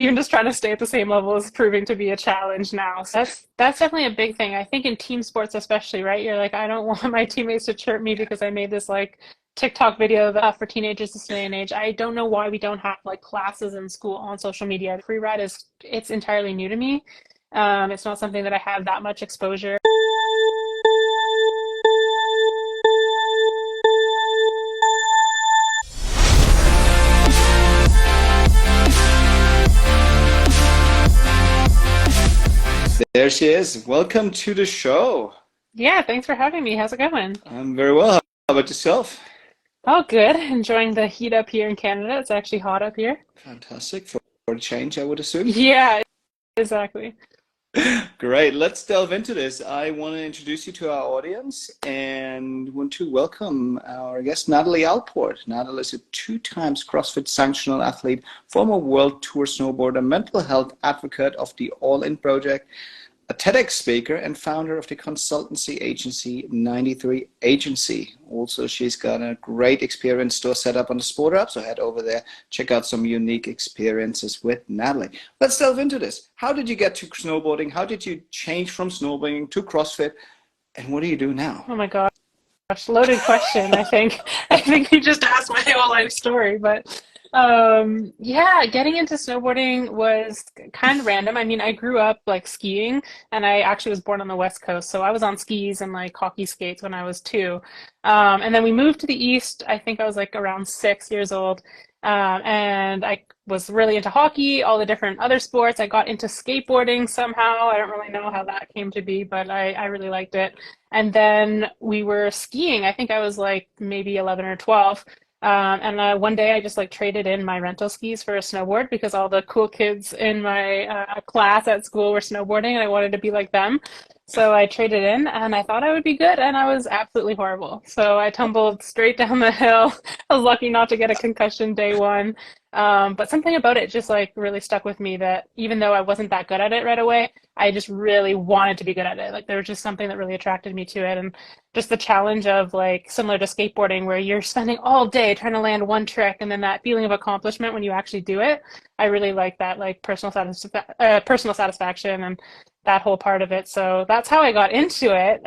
even just trying to stay at the same level is proving to be a challenge now. So that's definitely a big thing. I think in team sports especially, right? You're like, I don't want my teammates to chirp me because I made this like TikTok video for teenagers this day and age. I don't know why we don't have like classes in school on social media. Free ride it's entirely new to me. It's not something that I have that much exposure. There she is. Welcome to the show. Yeah, thanks for having me. How's it going? I'm very well. How about yourself? Oh, good. Enjoying the heat up here in Canada. It's actually hot up here. Fantastic. For a change, I would assume. Yeah, exactly. Great. Let's delve into this. I want to introduce you to our audience and want to welcome our guest, Natalie Allport. Natalie is a 2 times CrossFit sanctional athlete, former World Tour snowboarder, mental health advocate of the All In Project, a TEDx speaker, and founder of the consultancy agency 93 Agency. Also, she's got a great experience store set up on the Sport App, so head over there, check out some unique experiences with Natalie. Let's delve into this. How did you get to snowboarding? How did you change from snowboarding to CrossFit? And what do you do now? Oh my gosh, loaded question, I think. I think you just asked my whole life story, but yeah, getting into snowboarding was kind of random. I mean, I grew up like skiing and I actually was born on the West Coast, so I was on skis and like hockey skates when I was 2. And then we moved to the East. I think I was like around 6 years old. And I was really into hockey, all the different other sports. I got into skateboarding somehow. I don't really know how that came to be, but I really liked it. And then we were skiing. I think I was like maybe 11 or 12. And one day I just like traded in my rental skis for a snowboard because all the cool kids in my class at school were snowboarding and I wanted to be like them. So I traded in and I thought I would be good and I was absolutely horrible. So I tumbled straight down the hill. I was lucky not to get a concussion day one. But something about it just like really stuck with me that even though I wasn't that good at it right away, I just really wanted to be good at it. Like there was just something that really attracted me to it. And just the challenge of like similar to skateboarding where you're spending all day trying to land one trick and then that feeling of accomplishment when you actually do it. I really like that like personal satisfaction and that whole part of it. So that's how I got into it.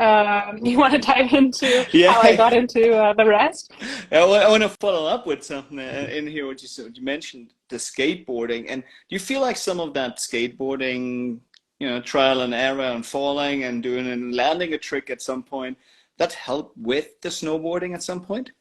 You want to dive into how I Yeah, got into the rest? I want to follow up with something in here, what you said. You mentioned the skateboarding, and do you feel like some of that skateboarding, trial and error and falling and doing and landing a trick at some point, that helped with the snowboarding at some point?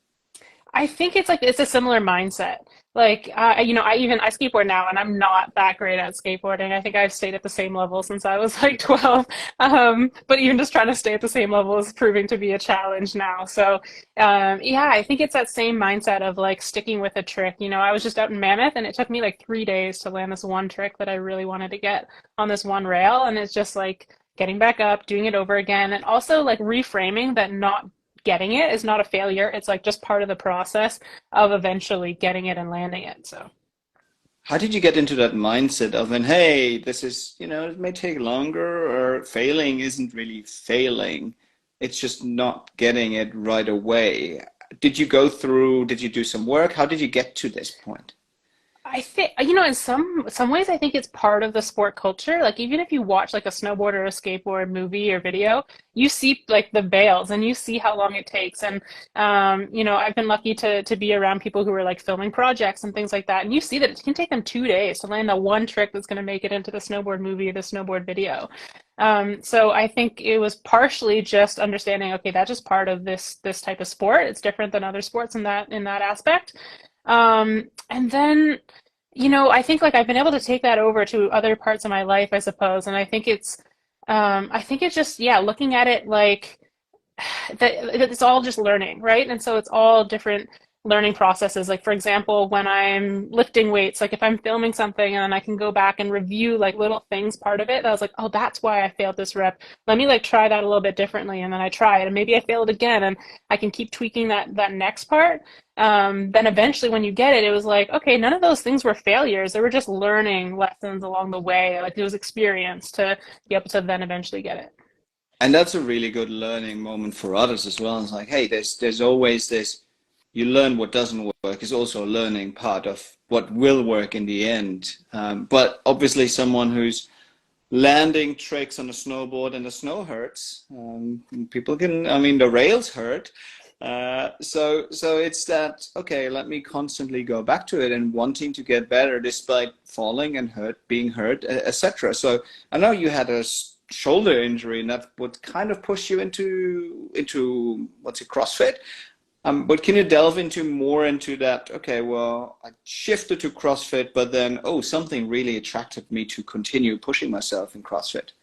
I think it's like it's a similar mindset. Like I skateboard now and I'm not that great at skateboarding. I think I've stayed at the same level since I was like 12. But even just trying to stay at the same level is proving to be a challenge now. So yeah, I think it's that same mindset of like sticking with a trick. I was just out in Mammoth and it took me like 3 days to land this one trick that I really wanted to get on this one rail. And it's just like getting back up, doing it over again, and also like reframing that not getting it is not a failure. It's like just part of the process of eventually getting it and landing it. So How did you get into that mindset of, and hey, this is, it may take longer, or failing isn't really failing. It's just not getting it right away. Did you do some work? How did you get to this point? I think, in some ways, I think it's part of the sport culture. Like even if you watch like a snowboard or a skateboard movie or video, you see like the bails and you see how long it takes. And I've been lucky to be around people who are like filming projects and things like that. And you see that it can take them 2 days to land the one trick that's going to make it into the snowboard movie or the snowboard video. So I think it was partially just understanding, okay, that's just part of this type of sport. It's different than other sports in that aspect. And then, I think like I've been able to take that over to other parts of my life, I suppose. And I think it's just, yeah, looking at it like that it's all just learning, right? And so it's all different learning processes. Like for example, when I'm lifting weights, like if I'm filming something and I can go back and review like little things, part of it, I was like, oh, that's why I failed this rep. Let me like try that a little bit differently. And then I try it and maybe I failed again and I can keep tweaking that next part. Then eventually when you get it, it was like, okay, none of those things were failures. They were just learning lessons along the way. Like it was experience to be able to then eventually get it. And that's a really good learning moment for others as well. It's like, hey, there's always this you learn what doesn't work is also a learning part of what will work in the end. But obviously, someone who's landing tricks on a snowboard and the snow hurts. People can, I mean, the rails hurt. So it's that, okay, let me constantly go back to it and wanting to get better despite falling and being hurt, etc. So I know you had a shoulder injury and that would kind of push you into what's it, CrossFit? But can you delve into more into that? Okay, well, I shifted to CrossFit, but then, oh, something really attracted me to continue pushing myself in CrossFit.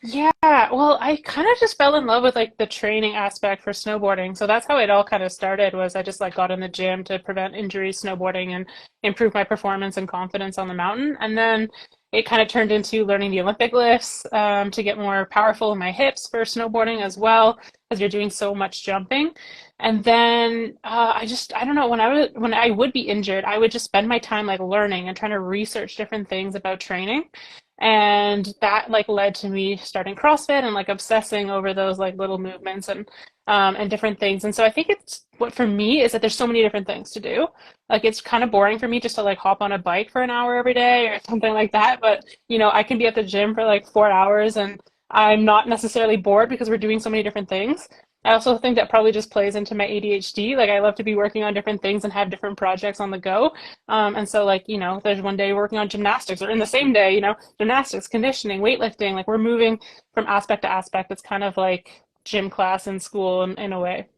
Yeah, well, I kind of just fell in love with like the training aspect for snowboarding. So that's how it all kind of started was I just like got in the gym to prevent injuries snowboarding and improve my performance and confidence on the mountain. And then it kind of turned into learning the Olympic lifts to get more powerful in my hips for snowboarding as well, because you're doing so much jumping. And then I don't know, when I would be injured, I would just spend my time like learning and trying to research different things about training. And that like led to me starting CrossFit and like obsessing over those like little movements and different things. And so I think it's what for me is that there's so many different things to do. Like it's kind of boring for me just to like hop on a bike for an hour every day or something like that. But you know, I can be at the gym for like 4 hours and I'm not necessarily bored because we're doing so many different things. I also think that probably just plays into my ADHD. Like I love to be working on different things and have different projects on the go. And so like, you know, there's one day working on gymnastics or in the same day, you know, gymnastics, conditioning, weightlifting, like we're moving from aspect to aspect. It's kind of like gym class in school in a way.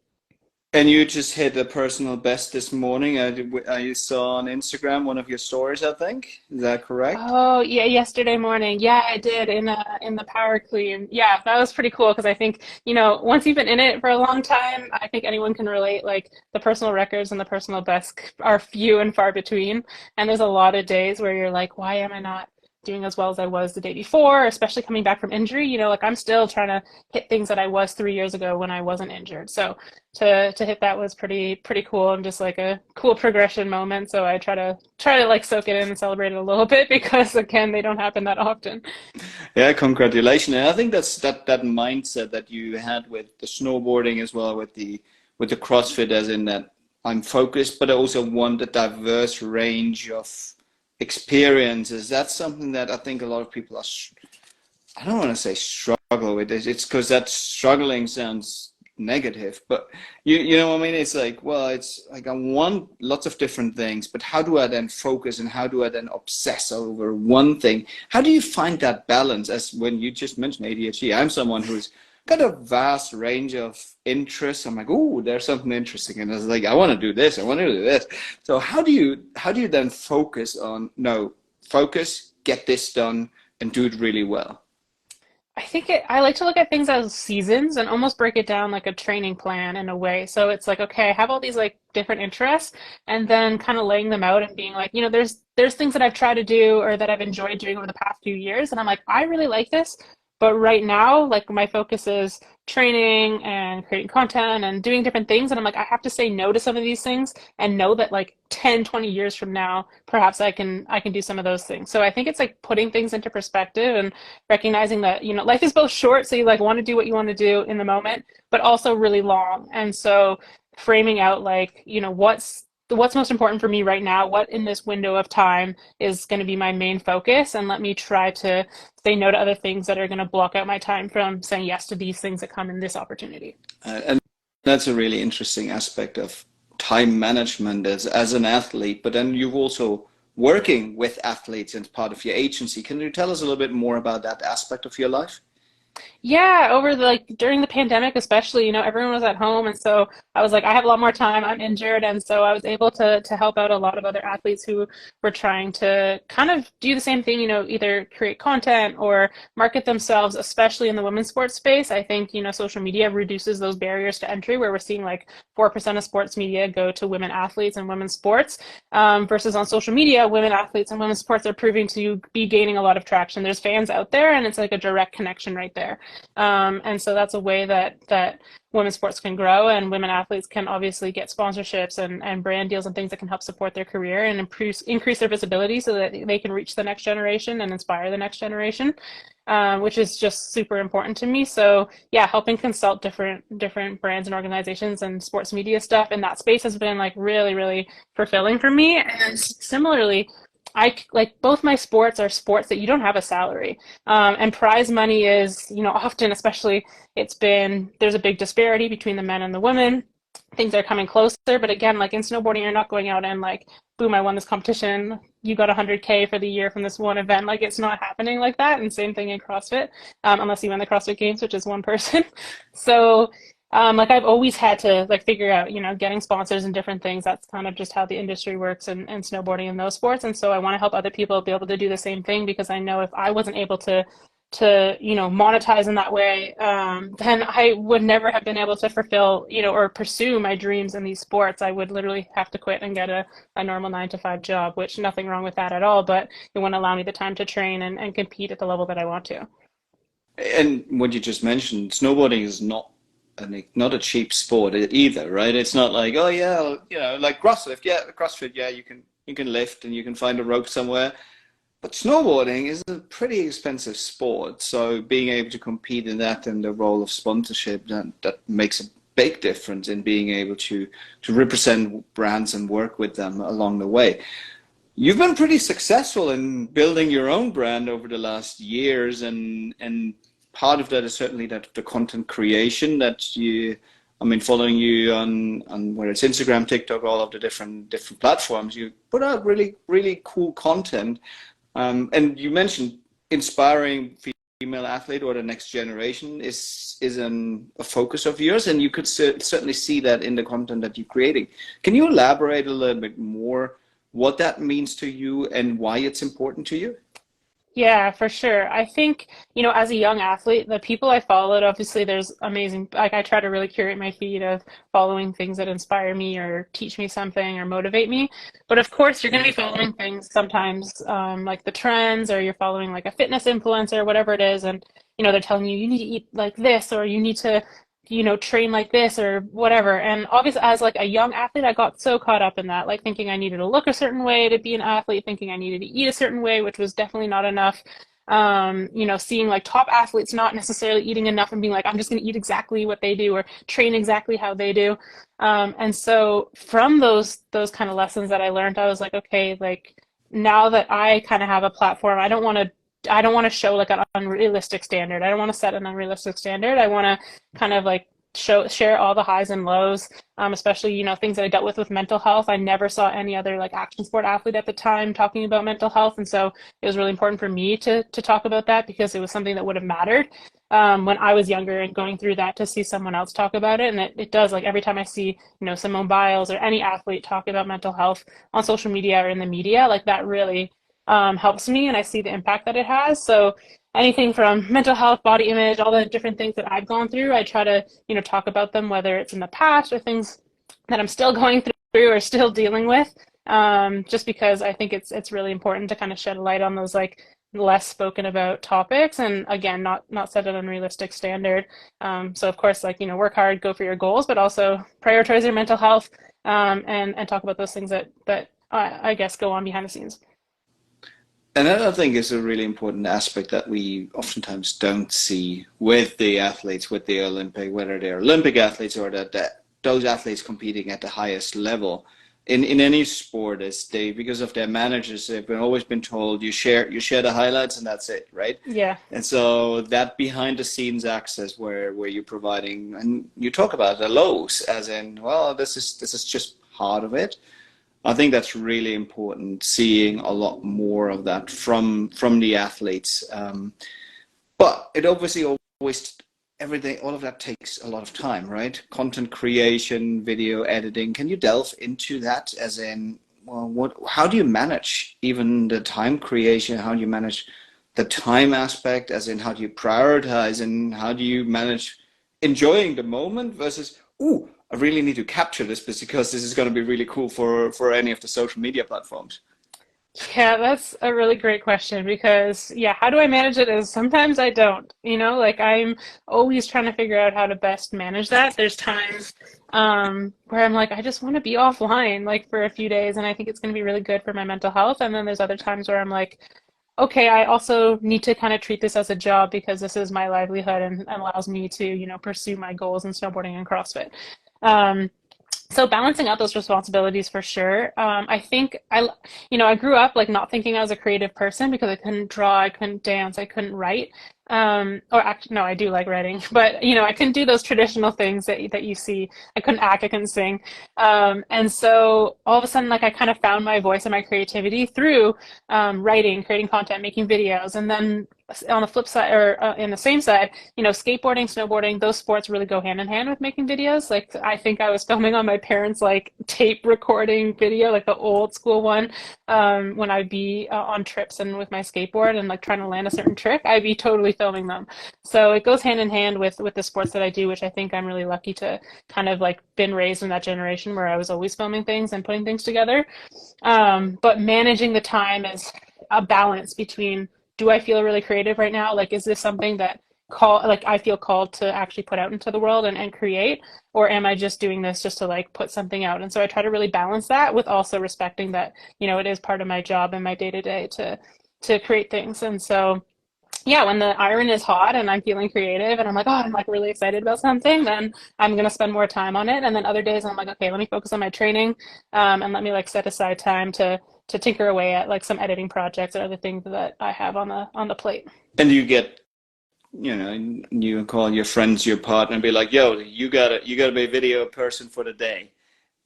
And you just hit a personal best this morning. I saw on Instagram one of your stories, I think. Is that correct? Oh, yeah, yesterday morning. Yeah, I did in the power clean. Yeah, that was pretty cool because I think, you know, once you've been in it for a long time, I think anyone can relate. Like the personal records and the personal best are few and far between. And there's a lot of days where you're like, why am I not doing as well as I was the day before, especially coming back from injury? You know, like I'm still trying to hit things that I was 3 years ago when I wasn't injured. So to hit that was pretty cool and just like a cool progression moment. So I try to like soak it in and celebrate it a little bit because again, they don't happen that often. Yeah, congratulations. And I think that's that mindset that you had with the snowboarding as well with the CrossFit as in that I'm focused, but I also want a diverse range of experiences. That's something that I think a lot of people I don't want to say struggle with this. It's because that struggling sounds negative, but you know what I mean? It's like, well, it's like I want lots of different things, but how do I then focus and how do I then obsess over one thing? How do you find that balance? As when you just mentioned ADHD, I'm someone who's got a vast range of interests. I'm like, oh, there's something interesting, and I was like, I want to do this, I want to do this. So how do you then focus on no focus, get this done, and do it really well? I like to look at things as seasons and almost break it down like a training plan in a way. So it's like, okay, I have all these like different interests and then kind of laying them out and being like, you know, there's things that I've tried to do or that I've enjoyed doing over the past few years. And I'm like, I really like this. But right now, like my focus is training and creating content and doing different things. And I'm like, I have to say no to some of these things and know that like 10, 20 years from now, perhaps I can do some of those things. So I think it's like putting things into perspective and recognizing that, you know, life is both short, so you like want to do what you want to do in the moment, but also really long. And so framing out like, you know, what's most important for me right now, what in this window of time is going to be my main focus, and let me try to say no to other things that are going to block out my time from saying yes to these things that come in this opportunity. And that's a really interesting aspect of time management as an athlete, but then you've also working with athletes and part of your agency. Can you tell us a little bit more about that aspect of your life? Yeah, over the like during the pandemic especially, you know, everyone was at home and so I was like, I have a lot more time, I'm injured, and so I was able to help out a lot of other athletes who were trying to kind of do the same thing, you know, either create content or market themselves, especially in the women's sports space. I think, you know, social media reduces those barriers to entry where we're seeing like 4% of sports media go to women athletes and women's sports, versus on social media, women athletes and women's sports are proving to be gaining a lot of traction. There's fans out there and it's like a direct connection right there. And so that's a way that women's sports can grow and women athletes can obviously get sponsorships and brand deals and things that can help support their career and increase their visibility so that they can reach the next generation and inspire the next generation. which is just super important to me. So yeah, helping consult different brands and organizations and sports media stuff in that space has been like really, really fulfilling for me. And similarly, I like both my sports are sports that you don't have a salary. And prize money is, often, especially there's a big disparity between the men and the women. Things are coming closer, but again, like in snowboarding, you're not going out and like, boom, I won this competition. You got 100K for the year from this one event. Like it's not happening like that. And same thing in CrossFit, unless you win the CrossFit Games, which is one person. So like I've always had to like figure out, getting sponsors and different things. That's kind of just how the industry works and snowboarding and those sports. And so I want to help other people be able to do the same thing because I know if I wasn't able to monetize in that way, then I would never have been able to fulfill, or pursue my dreams in these sports. I would literally have to quit and get a normal 9 to 5 job, which nothing wrong with that at all, but it wouldn't allow me the time to train and compete at the level that I want to. And what you just mentioned, snowboarding is not a cheap sport either, right? It's not like, oh yeah, like CrossFit, yeah, you can lift and you can find a rope somewhere. But snowboarding is a pretty expensive sport, so being able to compete in that and the role of sponsorship, that makes a big difference in being able to represent brands and work with them along the way. You've been pretty successful in building your own brand over the last years, and part of that is certainly that the content creation that following you on whether it's Instagram, TikTok, all of the different platforms, you put out really, really cool content. And you mentioned inspiring female athlete or the next generation is a focus of yours, and you could certainly see that in the content that you're creating. Can you elaborate a little bit more what that means to you and why it's important to you? Yeah, for sure. I think, as a young athlete, the people I followed, obviously there's amazing, like I try to really curate my feed of following things that inspire me or teach me something or motivate me. But of course, you're going to be following things sometimes like the trends, or you're following like a fitness influencer, whatever it is. And, they're telling you need to eat like this, or you need to train like this or whatever. And obviously, as like a young athlete, I got so caught up in that, like thinking I needed to look a certain way to be an athlete, thinking I needed to eat a certain way, which was definitely not enough. Seeing like top athletes not necessarily eating enough and being like, I'm just going to eat exactly what they do or train exactly how they do. And so from those kind of lessons that I learned, I was like, okay, like now that I kind of have a platform, I don't want to show like an unrealistic standard. I don't want to set an unrealistic standard. I want to kind of like share all the highs and lows, especially, things that I dealt with mental health. I never saw any other like action sport athlete at the time talking about mental health. And so it was really important for me to talk about that because it was something that would have mattered when I was younger and going through that, to see someone else talk about it. And it does, like every time I see, Simone Biles or any athlete talking about mental health on social media or in the media, like that really helps me, and I see the impact that it has. So anything from mental health, body image, all the different things that I've gone through, I try to, talk about them, whether it's in the past or things that I'm still going through or still dealing with. Just because I think it's really important to kind of shed a light on those like less spoken about topics, and again, not set an unrealistic standard. So of course, like, work hard, go for your goals, but also prioritize your mental health, and talk about those things that I guess go on behind the scenes. And that, I think, is a really important aspect that we oftentimes don't see with the athletes, with the Olympic, whether they're Olympic athletes or that those athletes competing at the highest level in any sport, is because of their managers, they've always been told you share the highlights and that's it, right? Yeah. And so that behind the scenes access where you're providing, and you talk about the lows, as in, well, this is just part of it. I think that's really important, seeing a lot more of that from the athletes. But it obviously always, everything, all of that takes a lot of time, right? Content creation, video editing. Can you delve into that, as in, well, how do you manage even the time creation? How do you manage the time aspect, as in how do you prioritize, and how do you manage enjoying the moment versus, ooh, I really need to capture this because this is going to be really cool for any of the social media platforms. Yeah, that's a really great question because, yeah, how do I manage it is sometimes I don't, like I'm always trying to figure out how to best manage that. There's times where I'm like, I just want to be offline like for a few days, and I think it's going to be really good for my mental health. And then there's other times where I'm like, okay, I also need to kind of treat this as a job because this is my livelihood and allows me to, pursue my goals in snowboarding and CrossFit. Um, so balancing out those responsibilities for sure. I think I grew up like not thinking I was a creative person because I couldn't draw, I couldn't dance, I couldn't write. Or actually, no, I do like writing, but I couldn't do those traditional things that you see. I couldn't act, I couldn't sing. And so all of a sudden, like I kind of found my voice and my creativity through writing, creating content, making videos, and then on the flip side or in the same side, skateboarding, snowboarding, those sports really go hand in hand with making videos. Like I think I was filming on my parents' like tape recording video, like the old school one, when I'd be on trips and with my skateboard and like trying to land a certain trick, I'd be totally filming them. So it goes hand in hand with the sports that I do, which I think I'm really lucky to kind of like been raised in that generation where I was always filming things and putting things together. But managing the time is a balance between, do I feel really creative right now? Like, is this something that I feel called to actually put out into the world and create, or am I just doing this just to like put something out? And so I try to really balance that with also respecting that, it is part of my job and my day to day to create things. And so yeah, when the iron is hot and I'm feeling creative and I'm like, oh, I'm like really excited about something, then I'm gonna spend more time on it. And then other days I'm like, okay, let me focus on my training, and let me like set aside time to tinker away at like some editing projects or other things that I have on the plate. And you get, you call your friends, your partner, and be like, "Yo, you gotta be a video person for the day."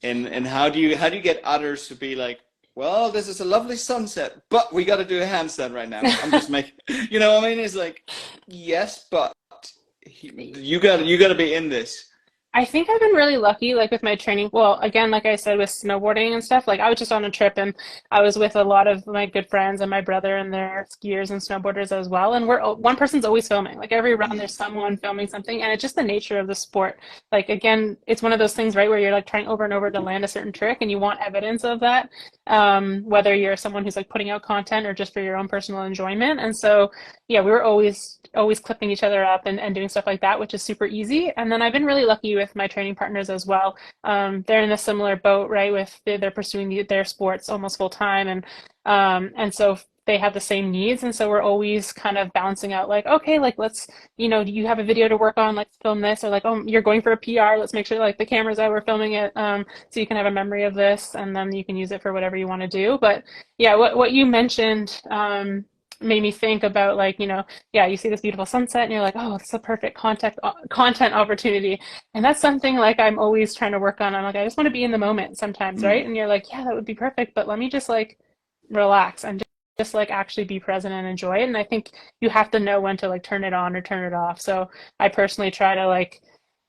And how do you get others to be like, "Well, this is a lovely sunset, but we got to do a handstand right now." I'm just making, what I mean? It's like, yes, but you got to be in this. I think I've been really lucky, like with my training. Well, again, like I said, with snowboarding and stuff, like I was just on a trip and I was with a lot of my good friends and my brother and their skiers and snowboarders as well. And one person's always filming. Like every run, there's someone filming something, and it's just the nature of the sport. Like again, it's one of those things, right, where you're like trying over and over to land a certain trick, and you want evidence of that. Whether you're someone who's like putting out content or just for your own personal enjoyment. And so, yeah, we were always clipping each other up and doing stuff like that, which is super easy. And then I've been really lucky with my training partners as well. They're in a similar boat, right? With they're pursuing their sports almost full time, and so they have the same needs, and so we're always kind of balancing out, like, okay, like let's, you have a video to work on, let's film this, or like, oh, you're going for a PR, let's make sure like the camera's out, we're filming it, so you can have a memory of this, and then you can use it for whatever you want to do. But yeah, what you mentioned. Made me think about like, yeah, you see this beautiful sunset and you're like, oh, it's a perfect content opportunity. And that's something like I'm always trying to work on. I'm like, I just want to be in the moment sometimes, right? Mm. And you're like, yeah, that would be perfect, but let me just like relax and just like actually be present and enjoy it. And I think you have to know when to like turn it on or turn it off. So I personally try to like,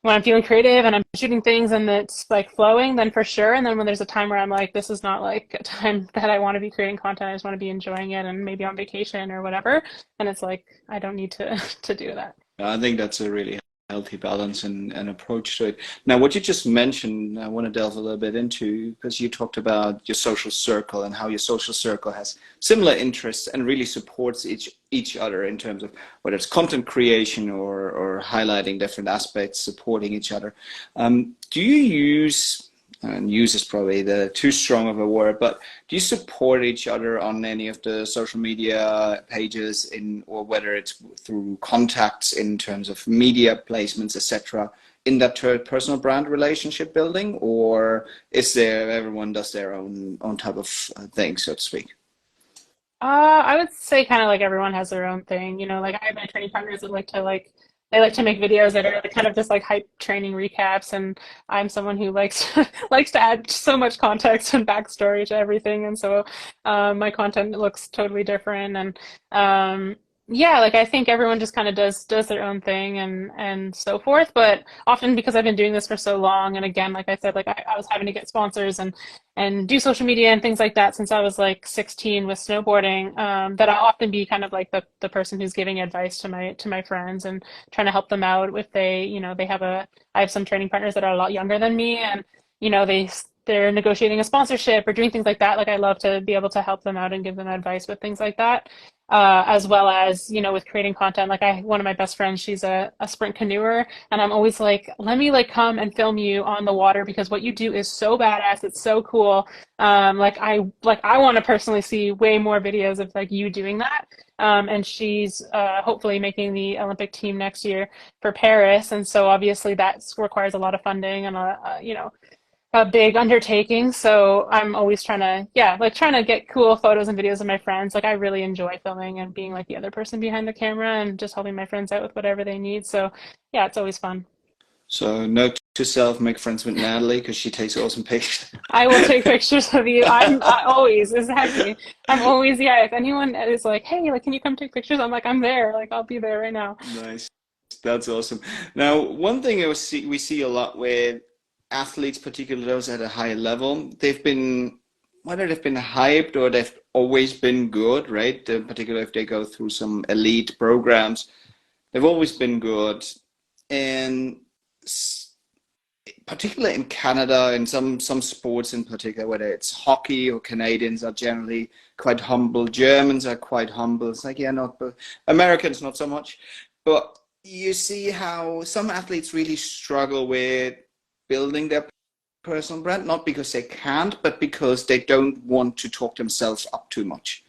when I'm feeling creative and I'm shooting things and it's like flowing, then for sure. And then when there's a time where I'm like, this is not like a time that I want to be creating content, I just want to be enjoying it and maybe on vacation or whatever. And it's like, I don't need to to do that. I think that's a really healthy balance and approach to it. Now, what you just mentioned, I want to delve a little bit into, because you talked about your social circle and how your social circle has similar interests and really supports each other in terms of whether it's content creation or highlighting different aspects, supporting each other. Do you use, and use is probably the too strong of a word, but do you support each other on any of the social media pages or whether it's through contacts in terms of media placements, etc., in that personal brand relationship building, or is there everyone does their own type of thing, so to speak? I would say kind of like everyone has their own thing, like I have my training partners that they like to make videos that are kind of just like hype training recaps, and I'm someone who likes likes to add so much context and backstory to everything, and so my content looks totally different, and yeah, like I think everyone just kind of does their own thing and so forth, but often because I've been doing this for so long, and again, like I said, like I was having to get sponsors and do social media and things like that since I was like 16 with snowboarding, that I'll often be kind of like the person who's giving advice to my friends and trying to help them out if they, I have some training partners that are a lot younger than me, and they they're negotiating a sponsorship or doing things like that, like I love to be able to help them out and give them advice with things like that. As well as, with creating content. Like one of my best friends, she's a sprint canoeer, and I'm always like, let me like come and film you on the water because what you do is so badass. It's so cool. I want to personally see way more videos of like you doing that. And she's hopefully making the Olympic team next year for Paris, and so obviously that requires a lot of funding and a big undertaking. So I'm always trying to get cool photos and videos of my friends. Like I really enjoy filming and being like the other person behind the camera and just helping my friends out with whatever they need. So yeah, it's always fun. So note to self, make friends with Natalie because she takes awesome pictures. I will take pictures of you. I always, exactly. I'm always, yeah. If anyone is like, hey, like, can you come take pictures? I'm like, I'm there. Like, I'll be there right now. Nice. That's awesome. Now, one thing we see a lot with athletes, particularly those at a higher level, whether they've been hyped or they've always been good, right? Particularly if they go through some elite programs, they've always been good. And particularly in Canada and some sports in particular, whether it's hockey or Canadians are generally quite humble. Germans are quite humble. It's like, yeah, not, but Americans not so much. But you see how some athletes really struggle with building their personal brand, not because they can't, but because they don't want to talk themselves up too much,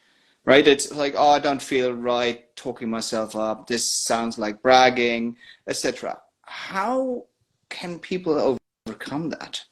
right? It's like, oh, I don't feel right talking myself up. This sounds like bragging, etc. How can people overcome that?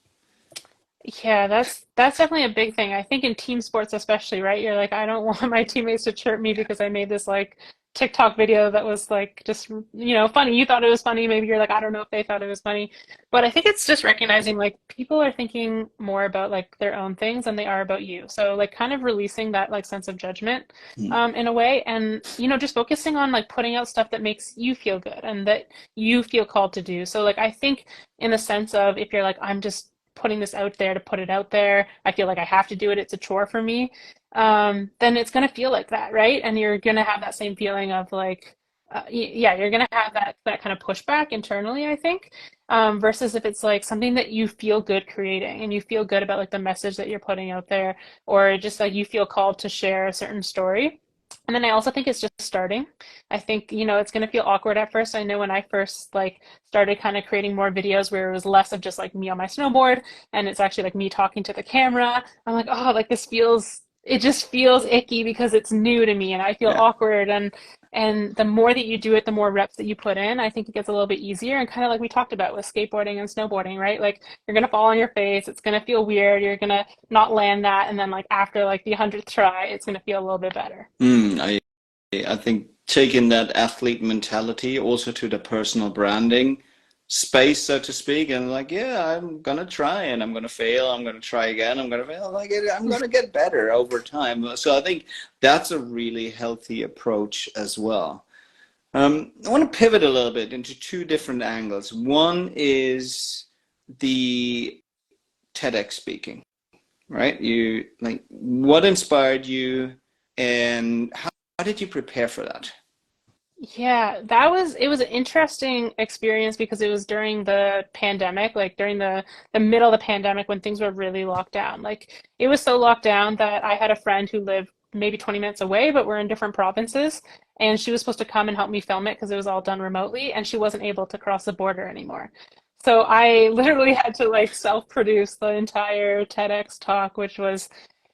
Yeah, that's definitely a big thing. I think in team sports especially, right? You're like, I don't want my teammates to chirp me because I made this like TikTok video that was like just, funny. You thought it was funny. Maybe you're like, I don't know if they thought it was funny. But I think it's just recognizing like people are thinking more about like their own things than they are about you. So like kind of releasing that like sense of judgment Hmm. in a way, and just focusing on like putting out stuff that makes you feel good and that you feel called to do. So like I think in the sense of if you're like, I'm just putting this out there to put it out there. I feel like I have to do it. It's a chore for me. Then it's going to feel like that, right? And you're going to have that same feeling of like, yeah, you're going to have that kind of pushback internally, I think. Versus if it's like something that you feel good creating and you feel good about like the message that you're putting out there, or just like you feel called to share a certain story. And then I also think it's just starting. I think, it's going to feel awkward at first. I know when I first like started kind of creating more videos where it was less of just like me on my snowboard and it's actually like me talking to the camera. I'm like, oh, like it just feels icky because it's new to me and I feel Yeah. awkward. And the more that you do it, the more reps that you put in, I think it gets a little bit easier. And kind of like we talked about with skateboarding and snowboarding, right? Like you're going to fall on your face. It's going to feel weird. You're going to not land that. And then like after like the 100th try, it's going to feel a little bit better. I think taking that athlete mentality also to the personal branding space, so to speak, and like, yeah, I'm gonna try and I'm gonna fail, I'm gonna try again, I'm gonna fail, like I'm gonna get better over time. So I think that's a really healthy approach as well. I want to pivot a little bit into two different angles. One is the TEDx speaking, right? You like what inspired you and how did you prepare for that? Yeah, it was an interesting experience because it was during the pandemic, like during the middle of the pandemic when things were really locked down. Like it was so locked down that I had a friend who lived maybe 20 minutes away, but we're in different provinces, and she was supposed to come and help me film it because it was all done remotely, and she wasn't able to cross the border anymore. So I literally had to like self-produce the entire TEDx talk, which was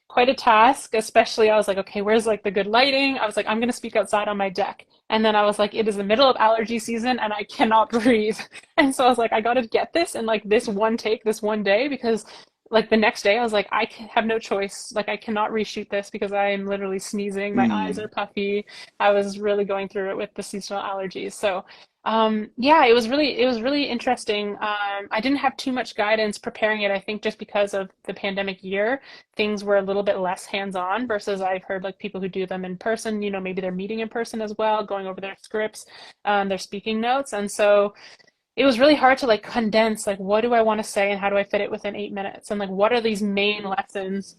quite a task, especially I was like, okay, where's like the good lighting? I was like, I'm gonna speak outside on my deck. And then I was like, it is the middle of allergy season and I cannot breathe. And so I was like, I gotta get this in like this one take, this one day, because like the next day I was like, have no choice. Like I cannot reshoot this because I am literally sneezing. My eyes are Hmm. puffy. I was really going through it with the seasonal allergies. So yeah, it was really interesting. I didn't have too much guidance preparing it, I think just because of the pandemic year things were a little bit less hands-on versus I've heard like people who do them in person, maybe they're meeting in person as well, going over their scripts, their speaking notes. And so it was really hard to like condense like what do I want to say and how do I fit it within 8 minutes? And like what are these main lessons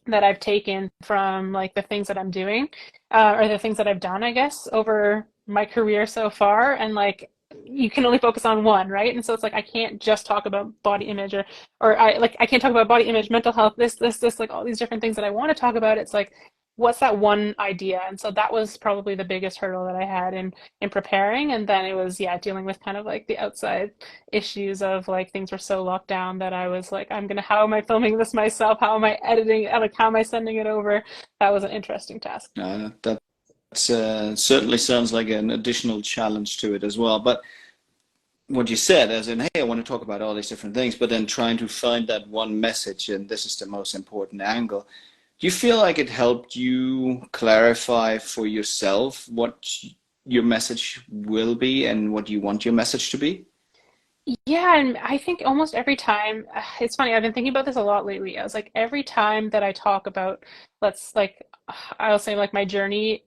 that I've taken from like the things that I'm doing, or the things that I've done, I guess, over my career so far. And like you can only focus on one, right? And so it's like I can't just talk about body image, or I can't talk about body image, mental health, this, like all these different things that I want to talk about. It's like, what's that one idea? And so that was probably the biggest hurdle that I had in preparing. And then it was, yeah, dealing with kind of like the outside issues of like things were so locked down that I was like, how am I filming this myself? How am I editing? Like, how am I sending it over? That was an interesting task. That certainly sounds like an additional challenge to it as well. But what you said, as in, hey, I want to talk about all these different things, but then trying to find that one message, and this is the most important angle. Do you feel like it helped you clarify for yourself what your message will be and what you want your message to be? Yeah, and I think almost every time, it's funny, I've been thinking about this a lot lately. I was like, every time that I talk about, let's like, I'll say like my journey,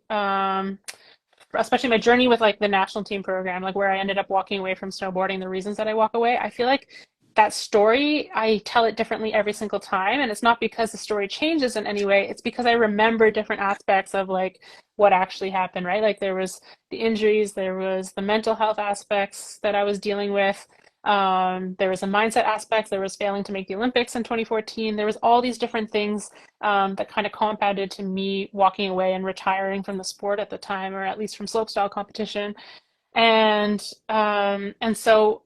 especially my journey with like the national team program, like where I ended up walking away from snowboarding, the reasons that I walk away, I feel like that story, I tell it differently every single time. And it's not because the story changes in any way, it's because I remember different aspects of like what actually happened, right? Like there was the injuries, there was the mental health aspects that I was dealing with. There was a mindset aspects. There was failing to make the Olympics in 2014. There was all these different things that kind of compounded to me walking away and retiring from the sport at the time, or at least from slopestyle competition. And so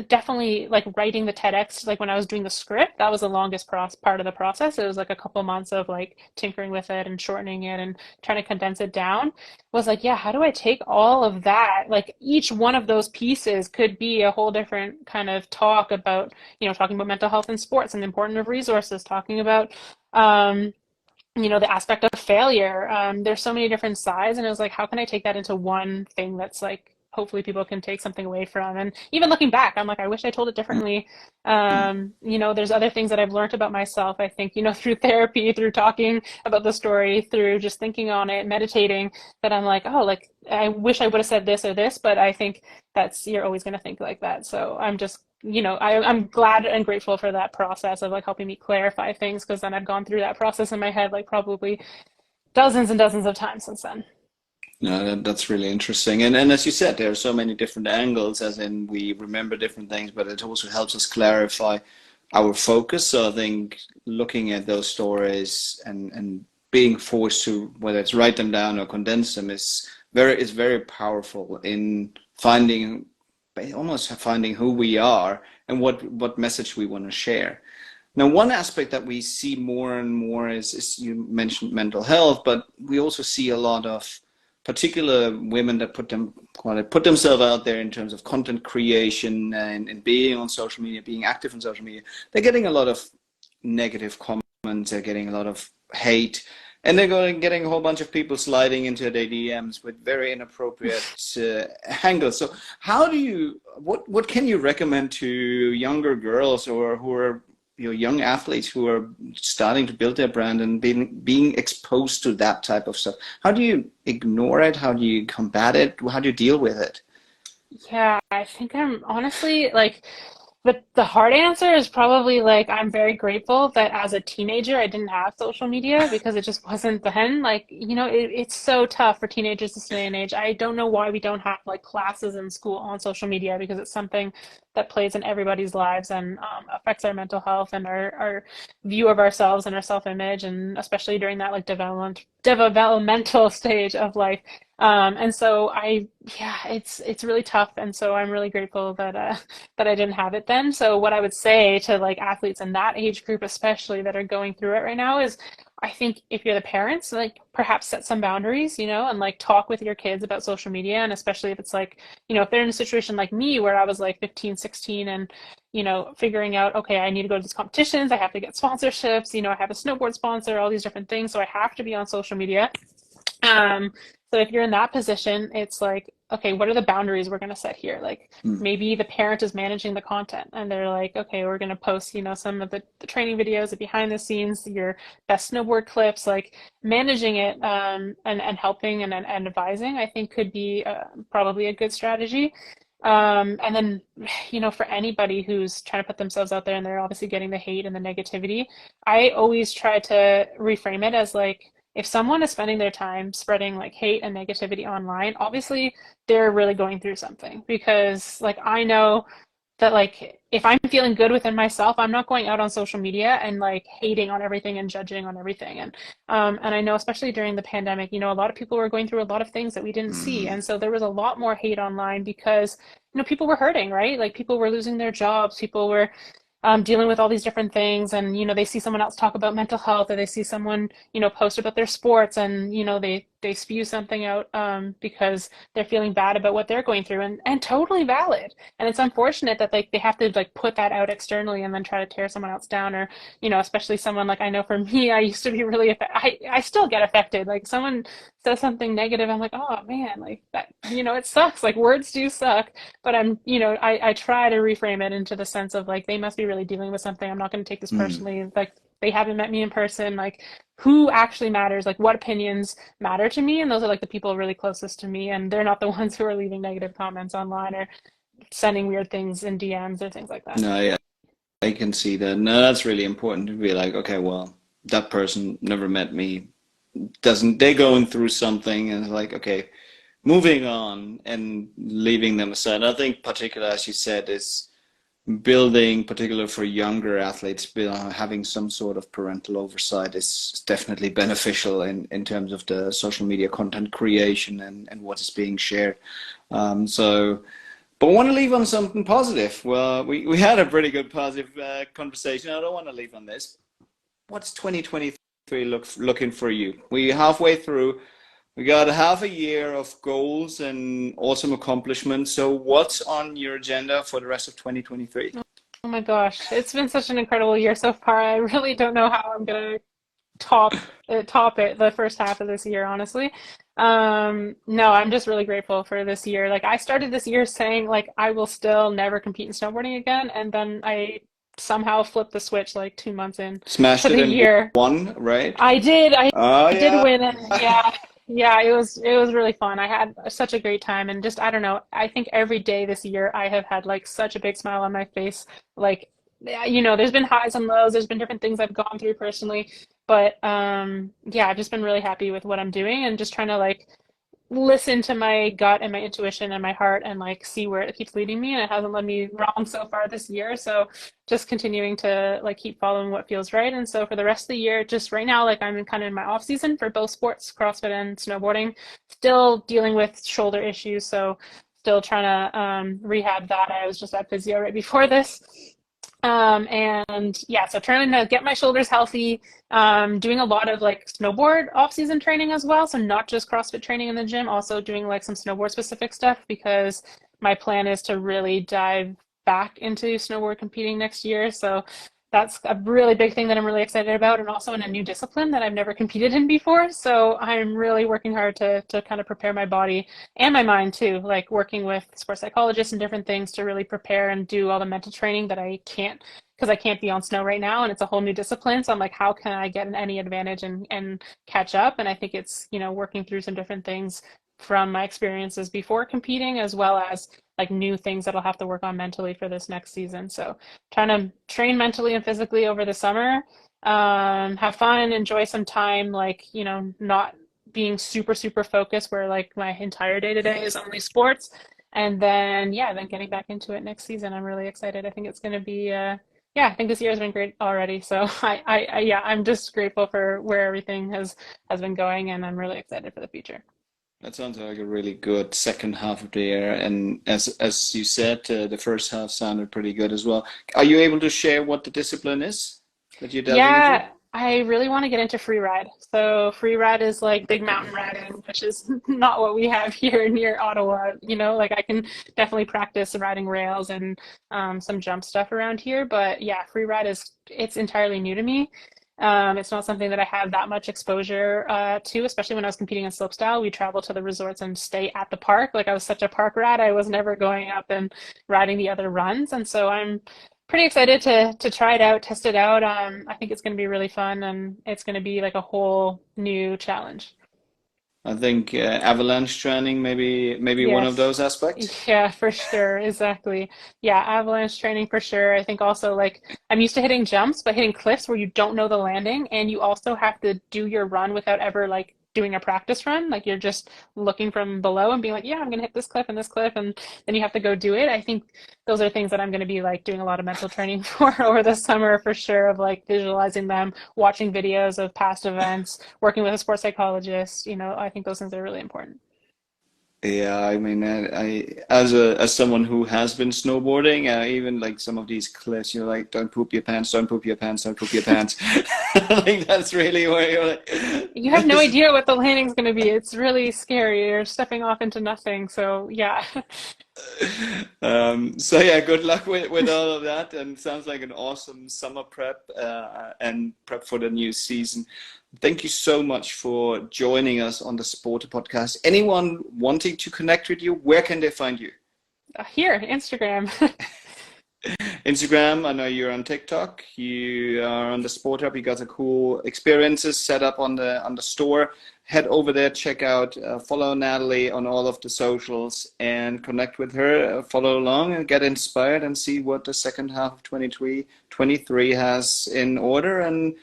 definitely like writing the TEDx, like when I was doing the script, that was the longest part of the process. It was like a couple months of like tinkering with it and shortening it and trying to condense it down. Was like, yeah, how do I take all of that? Like each one of those pieces could be a whole different kind of talk about, talking about mental health in sports and the importance of resources, talking about um, the aspect of failure. There's so many different sides, and it was like, how can I take that into one thing that's like, hopefully people can take something away from? And even looking back, I'm like, I wish I told it differently. There's other things that I've learned about myself, I think, through therapy, through talking about the story, through just thinking on it, meditating, that I'm like, oh, like, I wish I would have said this or this, but I think you're always going to think like that. So I'm just I'm glad and grateful for that process of like helping me clarify things, because then I've gone through that process in my head like probably dozens and dozens of times since then. No, that's really interesting. And as you said, there are so many different angles, as in we remember different things, but it also helps us clarify our focus. So I think looking at those stories and being forced to, whether it's write them down or condense them, is very powerful in almost finding who we are and what message we want to share. Now, one aspect that we see more and more is you mentioned mental health, but we also see a lot of particular women that put themselves out there in terms of content creation and being on social media, being active on social media. They're getting a lot of negative comments, they're getting a lot of hate, and getting a whole bunch of people sliding into their DMs with very inappropriate angles. So what can you recommend to younger girls or who are young athletes who are starting to build their brand and being exposed to that type of stuff? How do you ignore it? How do you combat it? How do you deal with it? Yeah, I think I'm honestly like, the hard answer is probably like I'm very grateful that as a teenager I didn't have social media, because it just wasn't then. Like, it's so tough for teenagers this day and age. I don't know why we don't have like classes in school on social media, because it's something that plays in everybody's lives and affects our mental health and our view of ourselves and our self-image, and especially during that like developmental stage of life. And so yeah, it's really tough. And so I'm really grateful that I didn't have it then. So what I would say to like athletes in that age group, especially that are going through it right now, is I think if you're the parents, like perhaps set some boundaries, and like talk with your kids about social media. And especially if it's like, if they're in a situation like me where I was like 15, 16 and, figuring out, okay, I need to go to these competitions. I have to get sponsorships. I have a snowboard sponsor, all these different things. So I have to be on social media. Um, so if you're in that position, it's like, okay, what are the boundaries we're going to set here? Like Mm. maybe the parent is managing the content and they're like, okay, we're going to post, some of the training videos, the behind the scenes, your best snowboard clips, like managing it and helping and advising, I think could be probably a good strategy. And then, for anybody who's trying to put themselves out there and they're obviously getting the hate and the negativity, I always try to reframe it as like, if someone is spending their time spreading like hate and negativity online, obviously they're really going through something because like I know that like if I'm feeling good within myself, I'm not going out on social media and like hating on everything and judging on everything. And I know especially during the pandemic, you know, a lot of people were going through a lot of things that we didn't see. Mm. And so there was a lot more hate online because, you know, people were hurting, right? Like people were losing their jobs, people were dealing with all these different things, and you know they see someone else talk about mental health, or they see someone you know post about their sports, and you know they spew something out because they're feeling bad about what they're going through, and totally valid. And it's unfortunate that like they have to like put that out externally and then try to tear someone else down, or you know especially someone like I know for me, I used to be really I still get affected. Like someone says something negative, I'm like, oh man, like that, you know, it sucks. Like words do suck, but I'm, you know, I try to reframe it into the sense of like they must be really dealing with something. I'm not going to take this Mm. personally. Like they haven't met me in person. Like who actually matters? Like what opinions matter to me? And those are like the people really closest to me. And they're not the ones who are leaving negative comments online or sending weird things in DMs or things like that. No, yeah, I can see that. No, that's really important to be like, okay, well, that person never met me. Doesn't they going through something and it's like, okay, moving on and leaving them aside. I think particular, as you said, is building, particular for younger athletes, having some sort of parental oversight is definitely beneficial in terms of the social media content creation and what is being shared. So, but I want to leave on something positive. Well, we had a pretty good positive conversation. I don't want to leave on this. What's 2023 looking for you? We're halfway through. We got half a year of goals and awesome accomplishments. So what's on your agenda for the rest of 2023? Oh my gosh, it's been such an incredible year so far. I really don't know how I'm gonna top it the first half of this year, honestly. No, I'm just really grateful for this year. Like I started this year saying like I will still never compete in snowboarding again, and then I somehow flipped the switch like 2 months in to Smashed it the in year. one, right? I did. Oh I did yeah. win, and yeah, yeah, it was really fun. I had such a great time, and just I don't know. I think every day this year I have had like such a big smile on my face. Like, yeah, you know, there's been highs and lows. There's been different things I've gone through personally, but yeah, I've just been really happy with what I'm doing and just trying to like listen to my gut and my intuition and my heart and like see where it keeps leading me, and it hasn't led me wrong so far this year, so just continuing to like keep following what feels right. And so for the rest of the year, just right now, like I'm kind of in my off season for both sports, CrossFit and snowboarding, still dealing with shoulder issues, so still trying to rehab that. I was just at physio right before this. And yeah, so trying to get my shoulders healthy, doing a lot of like snowboard off-season training as well. So not just CrossFit training in the gym, also doing like some snowboard specific stuff because my plan is to really dive back into snowboard competing next year. So that's a really big thing that I'm really excited about, and also in a new discipline that I've never competed in before. So I'm really working hard to kind of prepare my body and my mind too, like working with sports psychologists and different things to really prepare and do all the mental training that I can't because I can't be on snow right now and it's a whole new discipline. So I'm like, how can I get any advantage and catch up? And I think it's, you know, working through some different things from my experiences before competing, as well as like new things that I'll have to work on mentally for this next season. So trying to train mentally and physically over the summer, have fun, enjoy some time, like, you know, not being super, super focused where like my entire day to day is only sports. And then, yeah, then getting back into it next season. I'm really excited. I think it's going to be, yeah, I think this year has been great already. So yeah, I'm just grateful for where everything has been going, and I'm really excited for the future. That sounds like a really good second half of the year. And as you said, the first half sounded pretty good as well. Are you able to share what the discipline is that you're delving into? Yeah, I really want to get into free ride. So free ride is like big mountain riding, which is not what we have here near Ottawa. You know, like I can definitely practice riding rails and some jump stuff around here. But yeah, free ride it's entirely new to me. It's not something that I have that much exposure to, especially when I was competing in slopestyle. We travel to the resorts and stay at the park. Like I was such a park rat, I was never going up and riding the other runs. And so I'm pretty excited to try it out, test it out. I think it's going to be really fun, and it's going to be like a whole new challenge. I think avalanche training, maybe one of Yes. those aspects. Yeah, for sure. Exactly. Yeah, avalanche training for sure. I think also like I'm used to hitting jumps, but hitting cliffs where you don't know the landing and you also have to do your run without ever like doing a practice run. Like you're just looking from below and being like, yeah, I'm gonna hit this cliff, and then you have to go do it. I think those are things that I'm gonna be like doing a lot of mental training for over the summer for sure, of like visualizing them, watching videos of past events, working with a sports psychologist. I think those things are really important. Yeah, I mean, as someone who has been snowboarding, even like some of these cliffs, you're like, don't poop your pants, don't poop your pants, don't poop your pants. Like that's really where you're like, You have no this is idea what the landing's going to be. It's really scary. You're stepping off into nothing. So, yeah. So yeah, good luck with all of that, and sounds like an awesome summer prep and prep for the new season. Thank you so much for joining us on the SPRTER podcast. Anyone wanting to connect with you, where can they find you? Here, Instagram. Instagram, I know you're on TikTok, you are on the Sport Hub, you got some cool experiences set up on the store. Head over there, check out, follow Natalie on all of the socials and connect with her, follow along and get inspired and see what the second half of 2023 has in order. And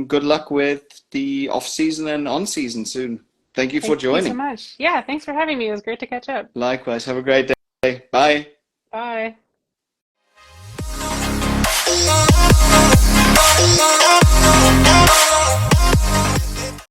good luck with the off season and on season soon. Thank you for Thank you so joining. much. Yeah, thanks for having me. It was great to catch up. Likewise, have a great day. Bye. Bye. We'll be right back.